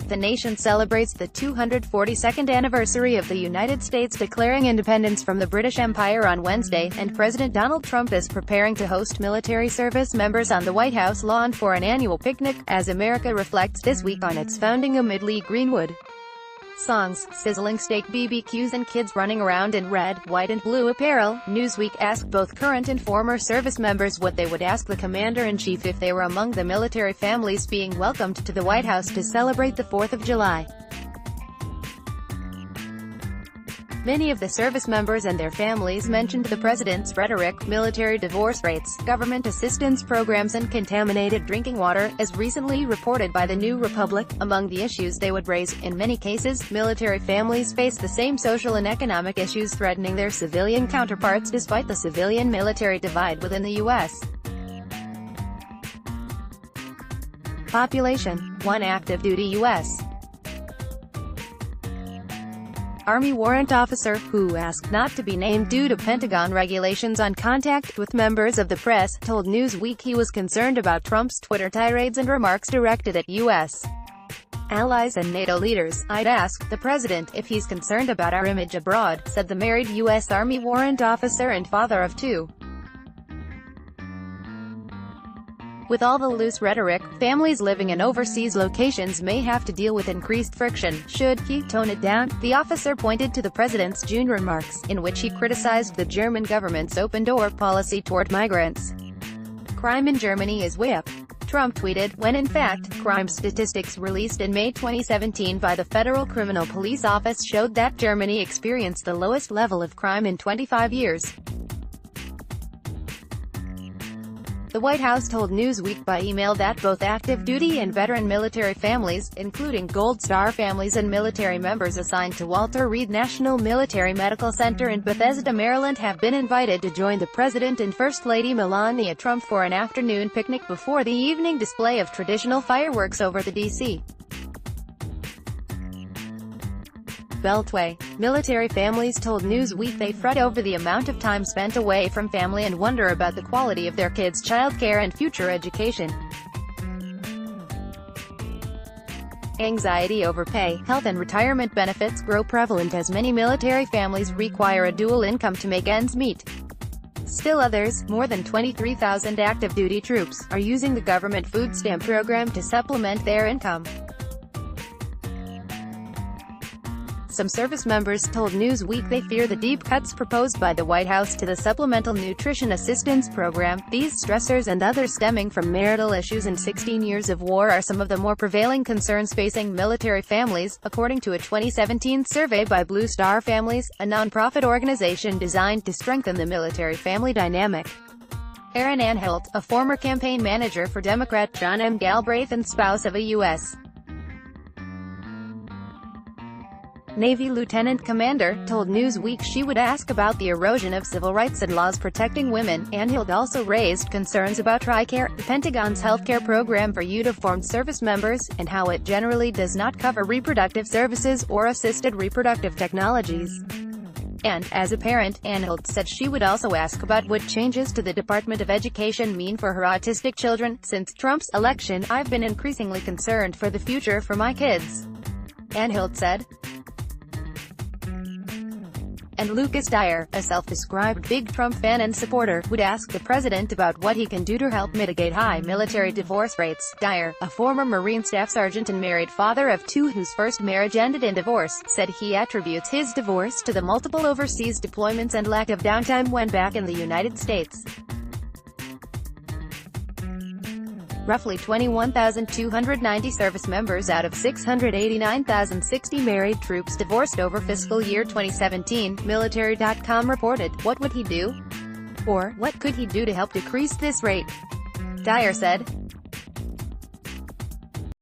The nation celebrates the 242nd anniversary of the United States declaring independence from the British Empire on Wednesday, and President Donald Trump is preparing to host military service members on the White House lawn for an annual picnic, as America reflects this week on its founding amid Lee Greenwood songs, sizzling steak BBQs and kids running around in red, white and blue apparel. Newsweek asked both current and former service members what they would ask the Commander-in-Chief if they were among the military families being welcomed to the White House to celebrate the 4th of July. Many of the service members and their families mentioned the president's rhetoric, military divorce rates, government assistance programs and contaminated drinking water, as recently reported by the New Republic, among the issues they would raise. In many cases, military families face the same social and economic issues threatening their civilian counterparts despite the civilian-military divide within the U.S. Population: 1 active duty U.S. Army warrant officer, who asked not to be named due to Pentagon regulations on contact with members of the press, told Newsweek he was concerned about Trump's Twitter tirades and remarks directed at U.S. allies and NATO leaders. "I'd ask the president if he's concerned about our image abroad," said the married U.S. Army warrant officer and father of 2. With all the loose rhetoric, families living in overseas locations may have to deal with increased friction. Should he tone it down? The officer pointed to the president's June remarks, in which he criticized the German government's open-door policy toward migrants. "Crime in Germany is way up," Trump tweeted, when in fact, crime statistics released in May 2017 by the Federal Criminal Police Office showed that Germany experienced the lowest level of crime in 25 years. The White House told Newsweek by email that both active duty and veteran military families, including Gold Star families and military members assigned to Walter Reed National Military Medical Center in Bethesda, Maryland, have been invited to join the President and First Lady Melania Trump for an afternoon picnic before the evening display of traditional fireworks over the D.C. Beltway. Military families told Newsweek they fret over the amount of time spent away from family and wonder about the quality of their kids' childcare and future education. Anxiety over pay, health and retirement benefits grow prevalent as many military families require a dual income to make ends meet. Still others, more than 23,000 active duty troops, are using the government food stamp program to supplement their income. Some service members told Newsweek they fear the deep cuts proposed by the White House to the Supplemental Nutrition Assistance Program. These stressors and others stemming from marital issues and 16 years of war are some of the more prevailing concerns facing military families, according to a 2017 survey by Blue Star Families, a nonprofit organization designed to strengthen the military family dynamic. Erin Anhalt, a former campaign manager for Democrat John M. Galbraith and spouse of a U.S. Navy lieutenant commander, told Newsweek she would ask about the erosion of civil rights and laws protecting women. Anhalt also raised concerns about TRICARE, the Pentagon's healthcare program for uniformed service members, and how it generally does not cover reproductive services or assisted reproductive technologies. And, as a parent, Anhalt said she would also ask about what changes to the Department of Education mean for her autistic children. "Since Trump's election, I've been increasingly concerned for the future for my kids," Anhalt said. And Lucas Dyer, a self-described big Trump fan and supporter, would ask the president about what he can do to help mitigate high military divorce rates. Dyer, a former Marine Staff Sergeant and married father of 2 whose first marriage ended in divorce, said he attributes his divorce to the multiple overseas deployments and lack of downtime when back in the United States. Roughly 21,290 service members out of 689,060 married troops divorced over fiscal year 2017, Military.com reported. What would he do? Or, what could he do to help decrease this rate? Dyer said.